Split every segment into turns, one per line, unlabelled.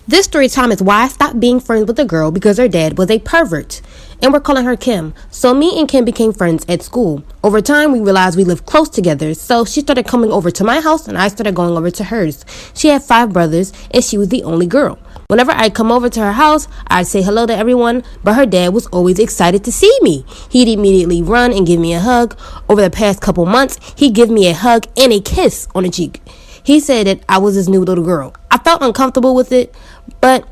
This story time is why I stopped being friends with a girl because her dad was a pervert. And we're calling her Kim. So me and Kim became friends at school. Over time, we realized we lived close together, so she started coming over to my house and I started going over to hers. She had 5 brothers and she was the only girl. Whenever I'd come over to her house, I'd say hello to everyone, but her dad was always excited to see me. He'd immediately run and give me a hug. Over the past couple months, he'd give me a hug and a kiss on the cheek. He said that I was his new little girl. I felt uncomfortable with it, but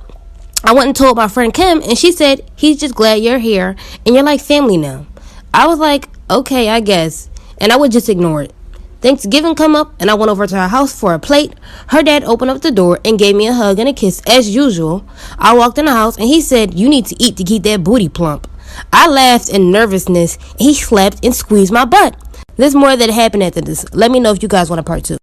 I went and told my friend Kim, and she said, he's just glad you're here, and you're like family now. I was like, okay, I guess, and I would just ignore it. Thanksgiving come up, and I went over to her house for a plate. Her dad opened up the door and gave me a hug and a kiss as usual. I walked in the house, and he said, you need to eat to keep that booty plump. I laughed in nervousness, and he slapped and squeezed my butt. There's more that happened after this. Let me know if you guys want a part 2.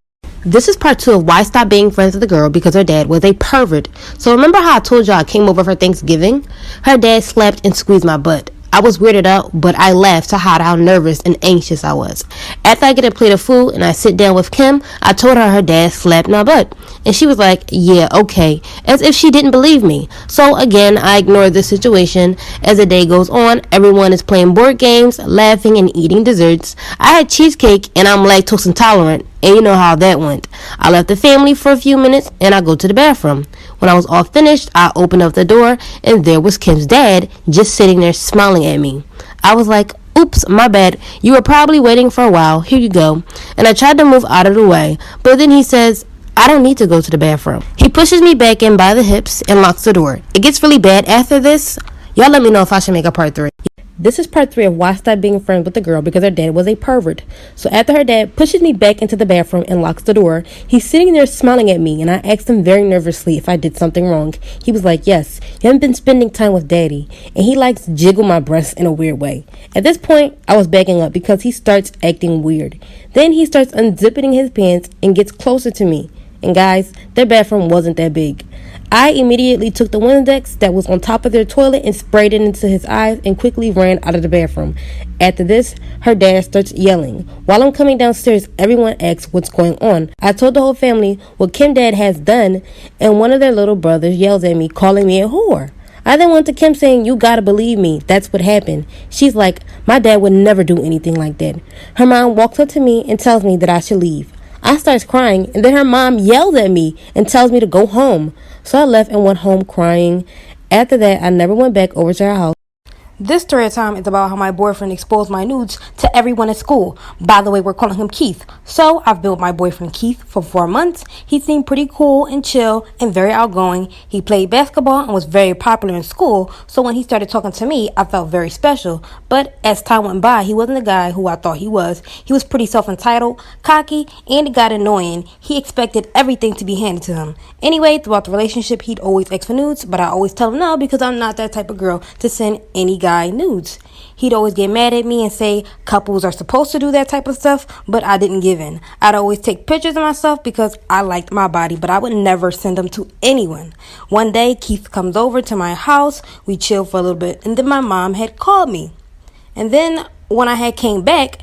This is part 2 of why I stopped being friends with the girl because her dad was a pervert. So remember how I told y'all I came over for Thanksgiving? Her dad slapped and squeezed my butt. I was weirded out, but I laughed to hide how nervous and anxious I was. After I get a plate of food and I sit down with Kim, I told her dad slapped my butt. And she was like, yeah, okay, as if she didn't believe me. So again, I ignored the situation. As the day goes on, everyone is playing board games, laughing, and eating desserts. I had cheesecake and I'm lactose intolerant. And you know how that went. I left the family for a few minutes and I go to the bathroom. When I was all finished, I opened up the door and there was Kim's dad just sitting there smiling at me. I was like, oops, my bad. You were probably waiting for a while. Here you go. And I tried to move out of the way, but then he says, I don't need to go to the bathroom. He pushes me back in by the hips and locks the door. It gets really bad after this. Y'all let me know if I should make a part 3. This is part 3 of why I stopped being friends with the girl because her dad was a pervert. So after her dad pushes me back into the bathroom and locks the door, he's sitting there smiling at me and I asked him very nervously if I did something wrong. He was like, yes, you haven't been spending time with daddy. And he likes to jiggle my breasts in a weird way. At this point, I was backing up because he starts acting weird. Then he starts unzipping his pants and gets closer to me. And guys, their bathroom wasn't that big. I immediately took the Windex that was on top of their toilet and sprayed it into his eyes and quickly ran out of the bathroom. After this, her dad starts yelling. While I'm coming downstairs, everyone asks what's going on. I told the whole family what Kim dad has done, and one of their little brothers yells at me, calling me a whore. I then went to Kim saying, you gotta believe me, that's what happened. She's like, my dad would never do anything like that. Her mom walks up to me and tells me that I should leave. I start crying, and then her mom yells at me and tells me to go home. So I left and went home crying. After that, I never went back over to her house. This story time is about how my boyfriend exposed my nudes to everyone at school. By the way, we're calling him Keith. So I've been with my boyfriend Keith for 4 months. He seemed pretty cool and chill and very outgoing. He played basketball and was very popular in school. So when he started talking to me, I felt very special. But as time went by, he wasn't the guy who I thought he was. He was pretty self-entitled, cocky, and it got annoying. He expected everything to be handed to him. Anyway, throughout the relationship, he'd always ask for nudes, but I always tell him no because I'm not that type of girl to send any guy nudes. He'd always get mad at me and say couples are supposed to do that type of stuff, but I didn't give in. I'd always take pictures of myself because I liked my body, but I would never send them to anyone. One day, Keith comes over to my house. We chilled for a little bit, and then my mom had called me. And then when I had came back,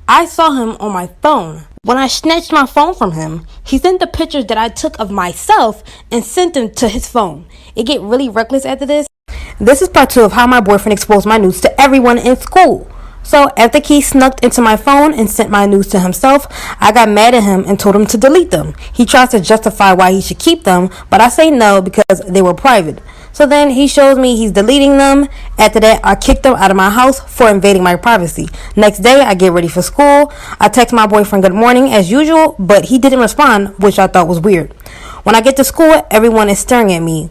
I saw him on my phone. When I snatched my phone from him, he sent the pictures that I took of myself and sent them to his phone. It get really reckless after this. This is part 2 of how my boyfriend exposed my nudes to everyone in school. So after Keith snuck into my phone and sent my nudes to himself, I got mad at him and told him to delete them. He tries to justify why he should keep them, but I say no because they were private. So then he shows me he's deleting them. After that, I kicked him out of my house for invading my privacy. Next day, I get ready for school. I text my boyfriend good morning as usual, but he didn't respond, which I thought was weird. When I get to school, everyone is staring at me.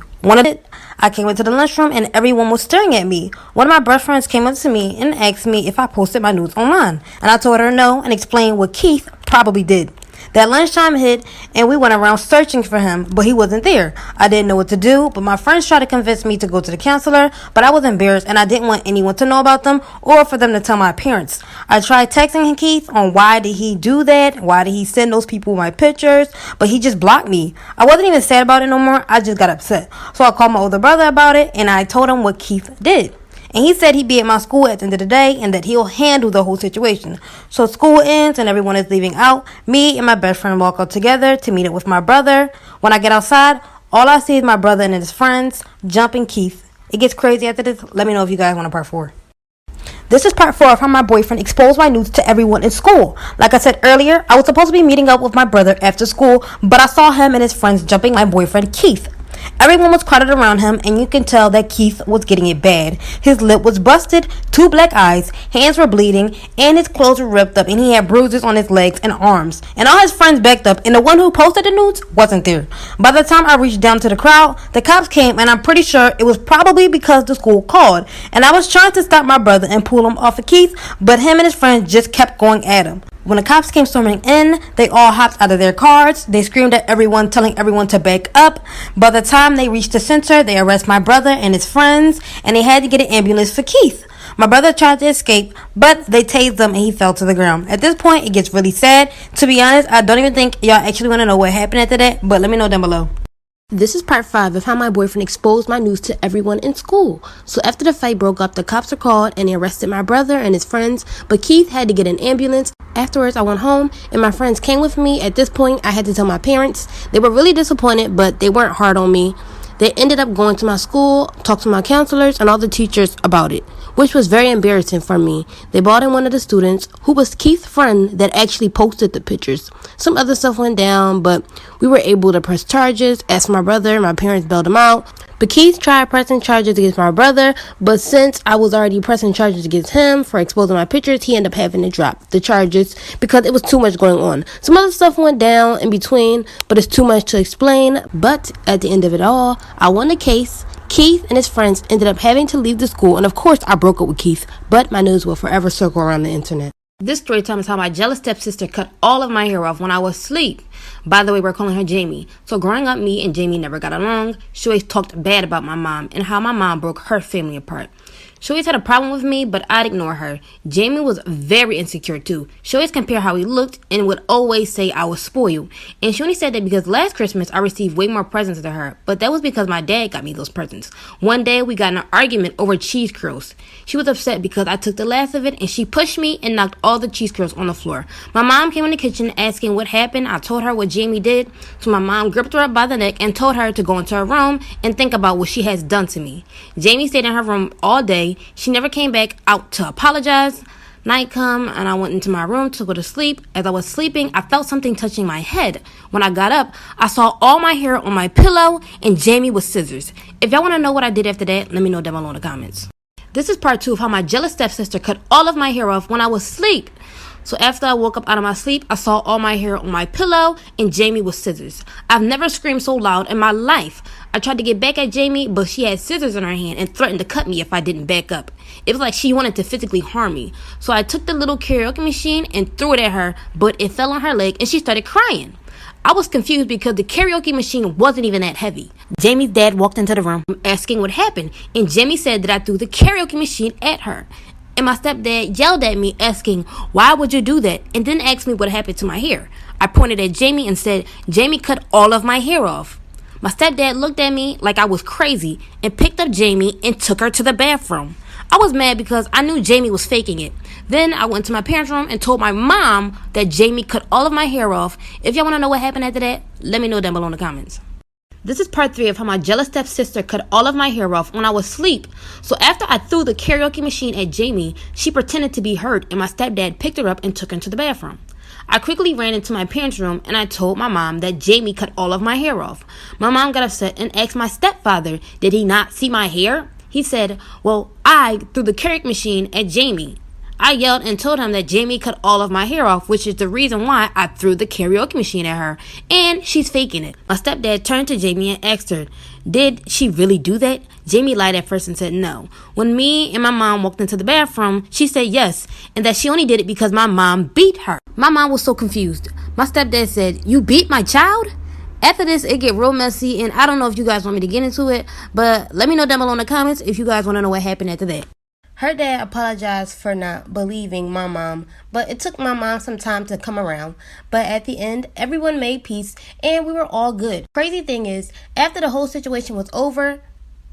I came into the lunchroom and everyone was staring at me. One of my best friends came up to me and asked me if I posted my nudes online. And I told her no and explained what Keith probably did. That lunchtime hit and we went around searching for him, but he wasn't there. I didn't know what to do, but my friends tried to convince me to go to the counselor, but I was embarrassed and I didn't want anyone to know about them or for them to tell my parents. I tried texting Keith on why did he do that, why did he send those people my pictures, but he just blocked me. I wasn't even sad about it no more, I just got upset. So I called my older brother about it and I told him what Keith did. And he said he'd be at my school at the end of the day and that he'll handle the whole situation. So school ends and everyone is leaving out. Me and my best friend walk out together to meet up with my brother. When I get outside,
All I see is my brother and his friends jumping Keith. It gets crazy after this. Let me know if you guys want a part 4. This is part 4 of how my boyfriend exposed my nudes to everyone in school. Like I said earlier, I was supposed to be meeting up with my brother after school, but I saw him and his friends jumping my boyfriend Keith. Everyone was crowded around him, and you can tell that Keith was getting it bad. His lip was busted, 2 black eyes, hands were bleeding, and his clothes were ripped up, and he had bruises on his legs and arms. And all his friends backed up, and the one who posted the nudes wasn't there. By the time I reached down to the crowd, the cops came, and I'm pretty sure it was probably because the school called. And I was trying to stop my brother and pull him off of Keith, but him and his friends just kept going at him. When the cops came storming in, they all hopped out of their cars. They screamed at everyone, telling everyone to back up. By the time they reached the center, they arrested my brother and his friends, and they had to get an ambulance for Keith. My brother tried to escape, but they tased him and he fell to the ground. At this point, it gets really sad. To be honest, I don't even think y'all actually want to know what happened after that, but let me know down below.
This is part 5 of how my boyfriend exposed my news to everyone in school. So after the fight broke up, the cops were called and they arrested my brother and his friends, but Keith had to get an ambulance. Afterwards, I went home and my friends came with me. At this point, I had to tell my parents. They were really disappointed, but they weren't hard on me. They ended up going to my school, talked to my counselors and all the teachers about it, which was very embarrassing for me. They brought in one of the students, who was Keith's friend, that actually posted the pictures. Some other stuff went down, but we were able to press charges. As for my brother, my parents bailed him out. But Keith tried pressing charges against my brother, but since I was already pressing charges against him for exposing my pictures, he ended up having to drop the charges because it was too much going on. Some other stuff went down in between, but it's too much to explain. But at the end of it all, I won the case. Keith and his friends ended up having to leave the school, and of course I broke up with Keith, but my news will forever circle around the internet. This story time is how my jealous stepsister cut all of my hair off when I was asleep. By the way, we're calling her Jamie. So growing up, me and Jamie never got along. She always talked bad about my mom and how my mom broke her family apart. She always had a problem with me, but I'd ignore her. Jamie was very insecure too. She always compared how he looked and would always say I was spoiled. And she only said that because last Christmas I received way more presents than her, but that was because my dad got me those presents. One day we got in an argument over cheese curls. She was upset because I took the last of it and she pushed me and knocked all the cheese curls on the floor. My mom came in the kitchen asking what happened. I told her what Jamie did. So my mom gripped her up by the neck and told her to go into her room and think about what she has done to me. Jamie stayed in her room all day. She never came back out to apologize. Night come and I went into my room to go to sleep. As I was sleeping, I felt something touching my head. When I got up, I saw all my hair on my pillow and Jamie with scissors. If y'all want to know what I did after that, let me know down below in the comments. This is part 2 of how my jealous stepsister cut all of my hair off when I was asleep. So after I woke up out of my sleep, I saw all my hair on my pillow and Jamie with scissors. I've never screamed so loud in my life. I tried to get back at Jamie, but she had scissors in her hand and threatened to cut me if I didn't back up. It was like she wanted to physically harm me. So I took the little karaoke machine and threw it at her, but it fell on her leg and she started crying. I was confused because the karaoke machine wasn't even that heavy. Jamie's dad walked into the room asking what happened, and Jamie said that I threw the karaoke machine at her. And my stepdad yelled at me asking, why would you do that? And then asked me what happened to my hair. I pointed at Jamie and said, Jamie cut all of my hair off. My stepdad looked at me like I was crazy and picked up Jamie and took her to the bathroom. I was mad because I knew Jamie was faking it. Then I went to my parents' room and told my mom that Jamie cut all of my hair off. If y'all want to know what happened after that, let me know down below in the comments. This is part 3 of how my jealous stepsister cut all of my hair off when I was asleep. So after I threw the karaoke machine at Jamie, she pretended to be hurt and my stepdad picked her up and took her to the bathroom. I quickly ran into my parents' room and I told my mom that Jamie cut all of my hair off. My mom got upset and asked my stepfather, did he not see my hair? He said, well, I threw the karaoke machine at Jamie. I yelled and told him that Jamie cut all of my hair off, which is the reason why I threw the karaoke machine at her. And she's faking it. My stepdad turned to Jamie and asked her, did she really do that? Jamie lied at first and said no. When me and my mom walked into the bathroom, she said yes, and that she only did it because my mom beat her. My mom was so confused. My stepdad said, you beat my child? After this, it get real messy, and I don't know if you guys want me to get into it, but let me know down below in the comments if you guys want to know what happened after that. Her dad apologized for not believing my mom, but it took my mom some time to come around. But at the end, everyone made peace and we were all good. Crazy thing is, after the whole situation was over,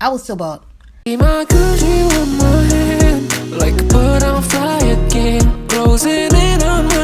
I was still bald.
My coochie with my hand, like a bird on fire again, closing in on me.